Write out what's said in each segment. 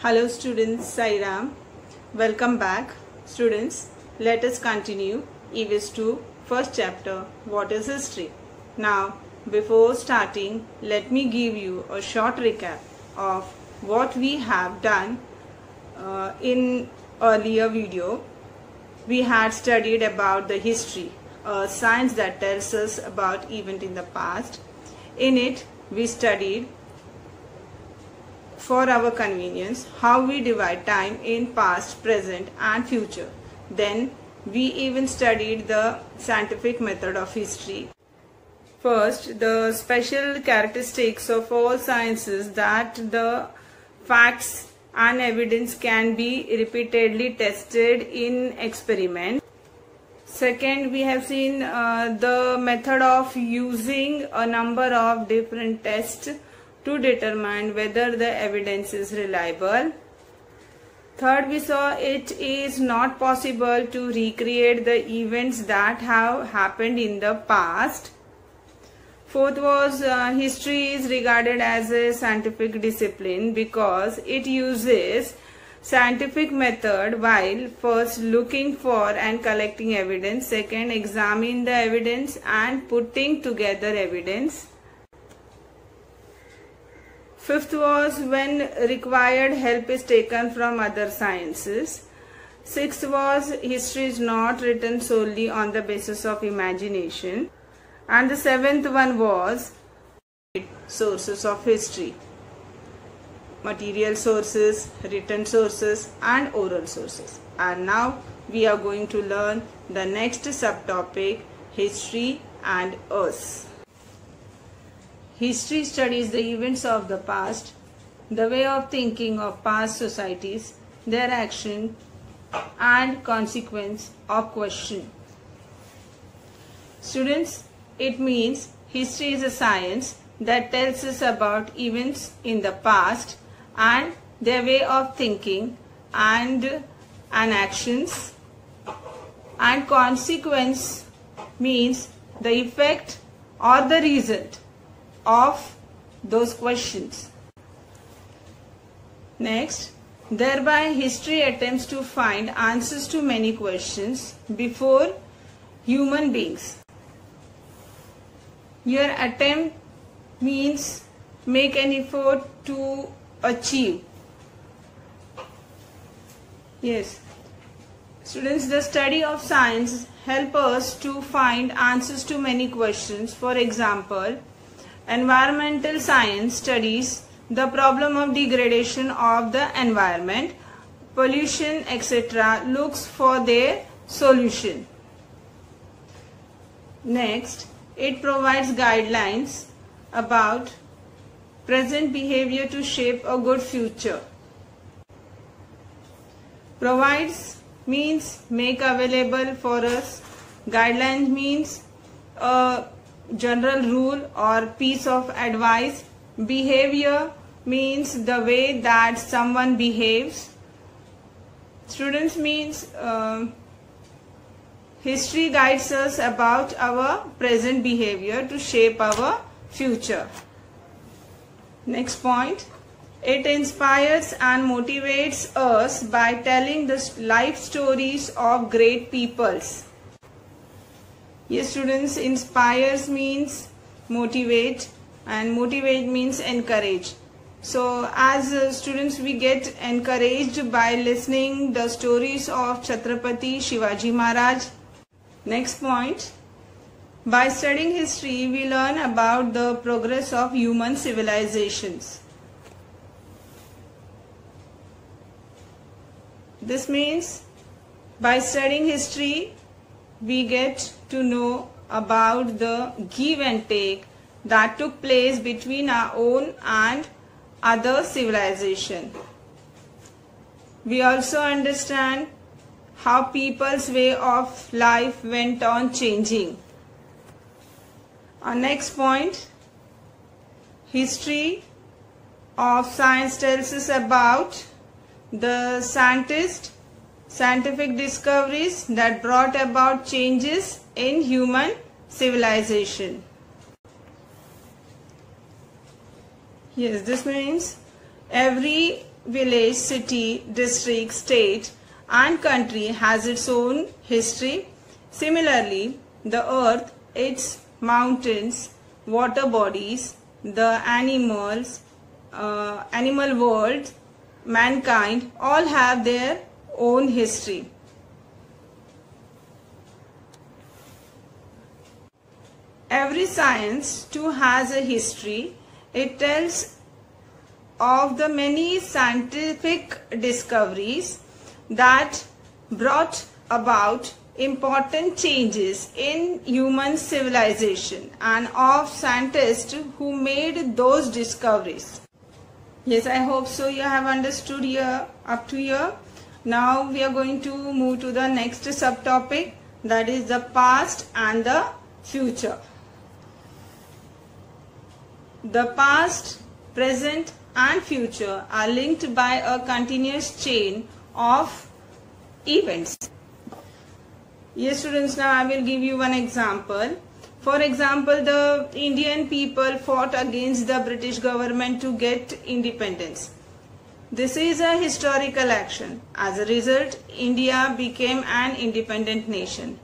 Hello students, Sairam. Welcome back. Students, let us continue EVS 2 first chapter, what is history. Now, before starting, let me give you a short recap of what we have done in earlier video. We had studied about the history, a science that tells us about event in the past. In it, we studied for our convenience how we divide time in past, present and future. Then we even studied the scientific method of history. First, the special characteristics of all sciences that the facts and evidence can be repeatedly tested in experiment. Second, we have seen the method of using a number of different tests to determine whether the evidence is reliable. Third, we saw it is not possible to recreate the events that have happened in the past. Fourth was history is regarded as a scientific discipline because it uses scientific method while first looking for and collecting evidence, second examine the evidence and putting together evidence. Fifth was when required help is taken from other sciences. Sixth was history is not written solely on the basis of imagination. And the seventh one was sources of history. Material sources, written sources and oral sources. And now we are going to learn the next subtopic, history and us. History studies the events of the past, the way of thinking of past societies, their action and consequence of question. Students, it means history is a science that tells us about events in the past and their way of thinking and actions, and consequence means the effect or the result of those questions. Next, thereby history attempts to find answers to many questions before human beings. Your attempt means make an effort to achieve. Yes. Students, the study of science help us to find answers to many questions. For example, environmental science studies the problem of degradation of the environment, pollution, etc. looks for their solution. Next, it provides guidelines about present behavior to shape a good future. Provides means make available for us. Guidelines means a general rule or piece of advice. Behavior means the way that someone behaves. Students means history guides us about our present behavior to shape our future. Next point, it inspires and motivates us by telling the life stories of great peoples. Yes, students, inspires means motivate and motivate means encourage. So as students, we get encouraged by listening the stories of Chhatrapati Shivaji Maharaj. Next point, by studying history, we learn about the progress of human civilizations. This means by studying history, we get to know about the give and take that took place between our own and other civilization. We also understand how people's way of life went on changing. Our next point, history of science tells us about the scientific discoveries that brought about changes in human civilization. Yes, this means every village, city, district, state and country has its own history. Similarly, the earth, its mountains, water bodies, the animal world, mankind all have their own history. Every science too has a history. It tells of the many scientific discoveries that brought about important changes in human civilization and of scientists who made those discoveries. Yes, I hope so you have understood here up to here. Now we are going to move to the next subtopic, that is the past and the future. The past, present and future are linked by a continuous chain of events. Yes students, now I will give you one example. For example, the Indian people fought against the British government to get independence. This is a historical action. As a result, India became an independent nation.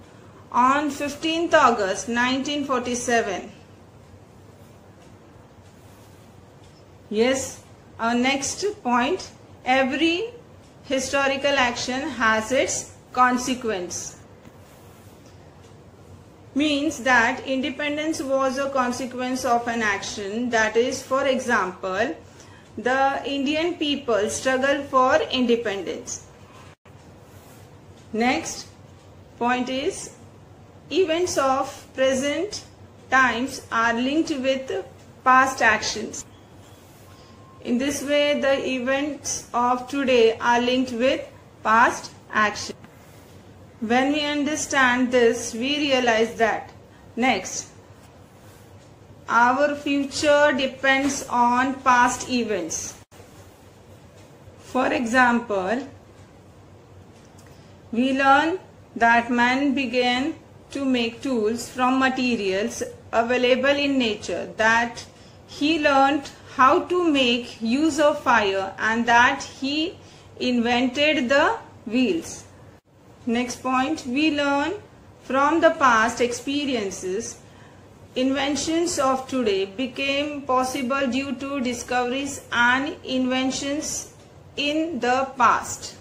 On 15th August 1947, yes, our next point, every historical action has its consequence. Means that independence was a consequence of an action. That is, for example, the Indian people struggled for independence. Next point is, events of present times are linked with past actions. In this way, the events of today are linked with past action. When we understand this, we realize that next, our future depends on past events. For example, we learn that man began to make tools from materials available in nature, that he learned how to make use of fire, and that he invented the wheels. Next point, we learn from the past experiences. Inventions of today became possible due to discoveries and inventions in the past.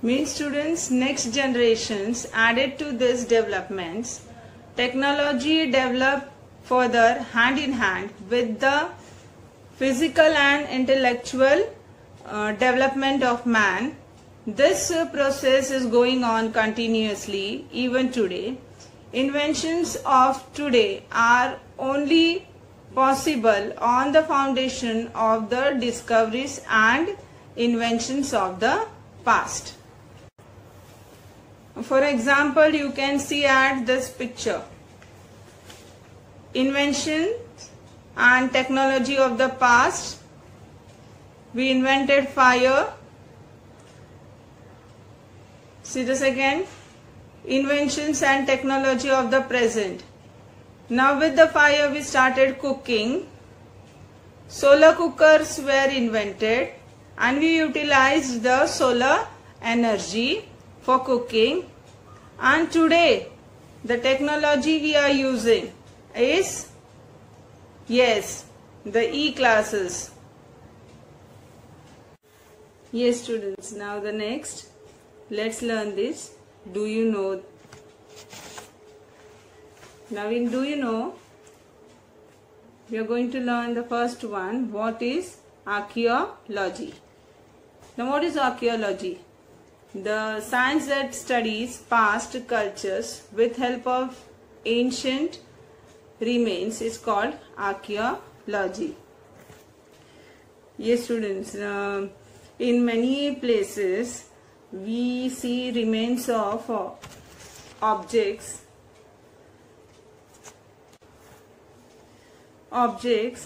Means students, next generations added to these developments. Technology developed further hand in hand with the physical and intellectual development of man. This process is going on continuously even today. Inventions of today are only possible on the foundation of the discoveries and inventions of the past. For example, you can see at this picture, invention and technology of the past. We invented fire. See this again, inventions and technology of the present. Now with the fire we started cooking. Solar cookers were invented and we utilized the solar energy for cooking. And today the technology we are using is, yes, the E-classes. Yes students, now the next, let's learn this. Do you know? Now in do you know, we are going to learn the first one. What is archaeology? Now what is archaeology? The science that studies past cultures with help of ancient remains is called archaeology. Yes students, in many places we see remains of objects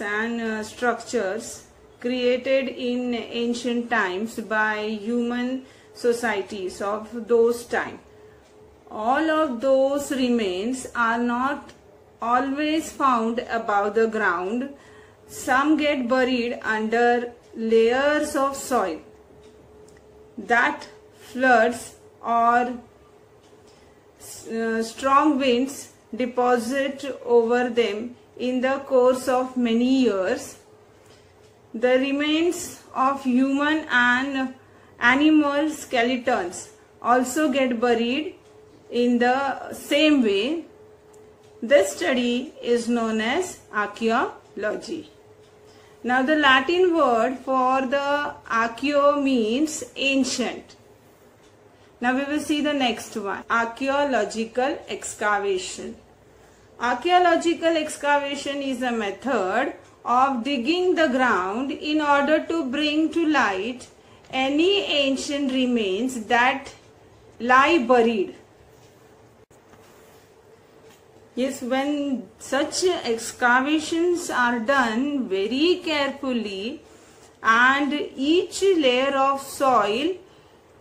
and structures created in ancient times by human societies of those times. All of those remains are not always found above the ground. Some get buried under layers of soil that floods or strong winds deposit over them in the course of many years. The remains of human and animal skeletons also get buried in the same way. This study is known as archaeology. Now the Latin word for the archeo means ancient. Now we will see the next one, archaeological excavation. Archaeological excavation is a method of digging the ground in order to bring to light any ancient remains that lie buried. Yes, when such excavations are done very carefully and each layer of soil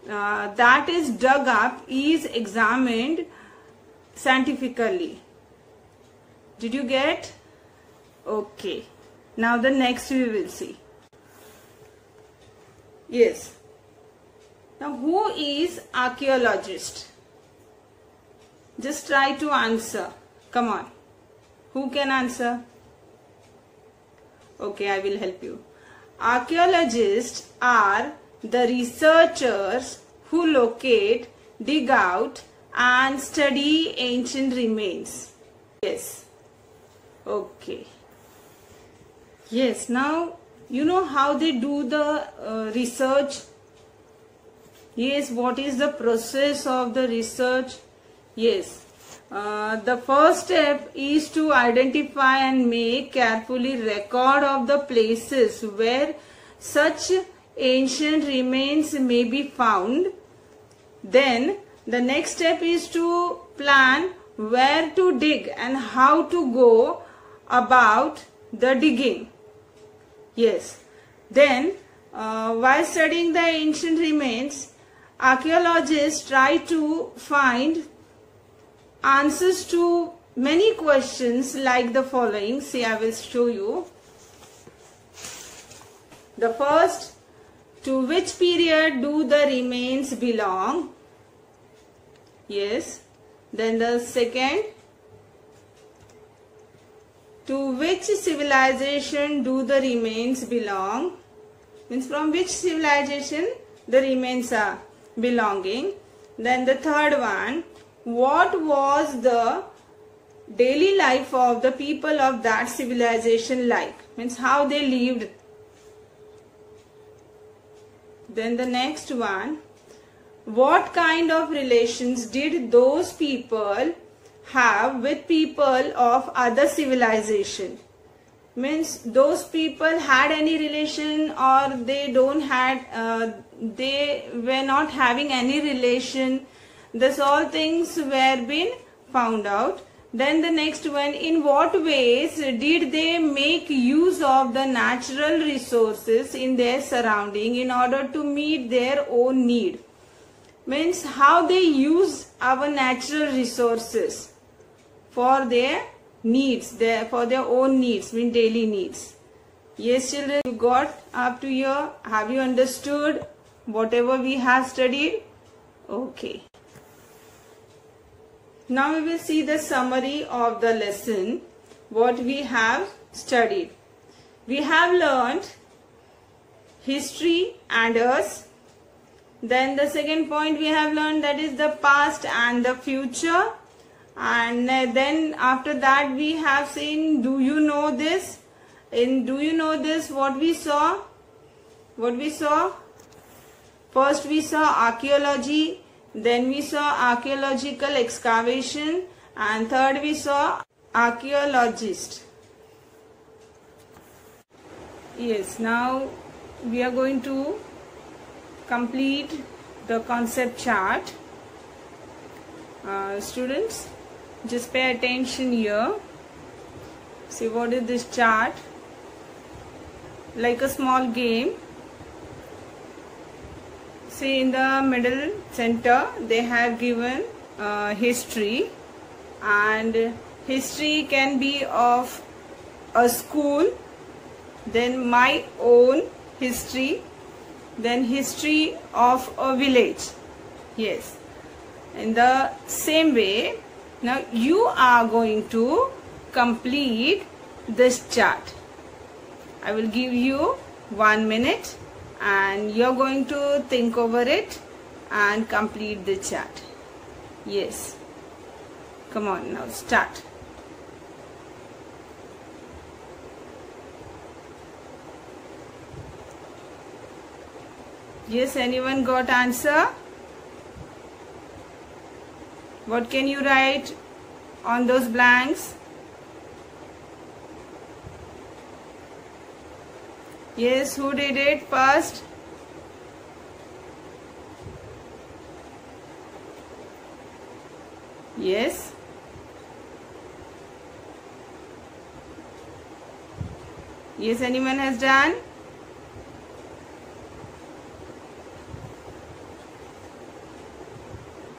that is dug up is examined scientifically. Did you get? Okay. Now the next we will see. Yes. Now who is archaeologist? Just try to answer. Come on. Who can answer? Okay, I will help you. Archaeologists are the researchers who locate, dig out and study ancient remains. Yes. Okay. Yes, now you know how they do the research. Yes, what is the process of the research? Yes. The first step is to identify and make carefully record of the places where such ancient remains may be found. Then the next step is to plan where to dig and how to go about the digging. Yes. Then while studying the ancient remains, archaeologists try to find answers to many questions like the following. See, I will show you. The first, to which period do the remains belong? Yes. Then the second, to which civilization do the remains belong? Means from which civilization the remains are belonging. Then the third one, what was the daily life of the people of that civilization like? Means how they lived. Then the next one, what kind of relations did those people have with people of other civilization? Means those people had any relation or they don't had, they were not having any relation. This all things were been found out. Then the next one, in what ways did they make use of the natural resources in their surrounding in order to meet their own need? Means how they use our natural resources for their needs, for their own needs, mean daily needs. Yes children, you got up to here? Have you understood whatever we have studied? Okay. Now we will see the summary of the lesson, what we have studied. We have learned history and us. Then the second point we have learned, that is the past and the future. And then after that we have seen, do you know this? In do you know this, what we saw? What we saw? First we saw archaeology. Then we saw archaeological excavation, and third we saw archaeologist. Yes, now we are going to complete the concept chart. Students, just pay attention here. See what is this chart? Like a small game. See, in the middle center they have given history, and history can be of a school, then my own history, then history of a village. Yes, in the same way, now you are going to complete this chart. I will give you 1 minute and you are going to think over it and complete the chart. Yes, come on, now start. Yes, anyone got answer? What can you write on those blanks? Yes, who did it first? Yes. Yes, anyone has done?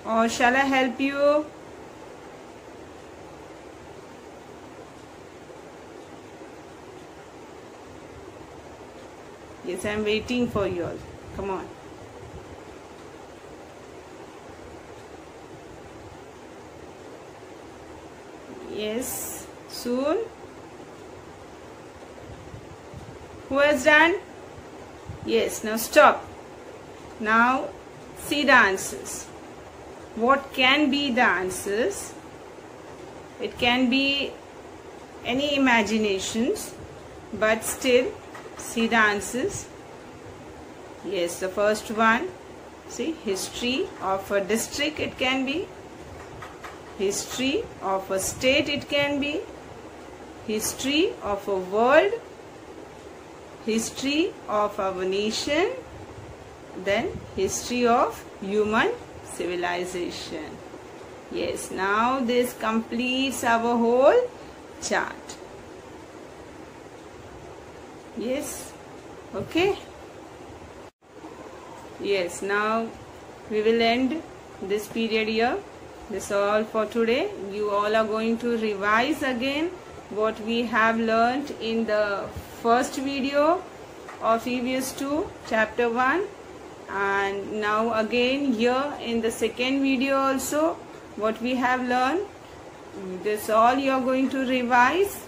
Or shall I help you? Yes, I am waiting for you all. Come on. Yes, soon. Who has done? Yes, now stop. Now see the answers. What can be the answers? It can be any imaginations, but still see the answers. Yes, the first one, see, history of a district, it can be. History of a state, it can be. History of a world. History of our nation. Then history of human civilization. Yes, now this completes our whole chart. Yes, okay. Yes, now we will end this period here. This is all for today. You all are going to revise again what we have learnt in the first video of EVS 2 chapter 1, and now again here in the second video also what we have learned. This all you are going to revise,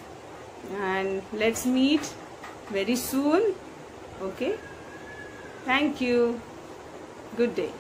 and let's meet very soon. Okay, thank you. Good day.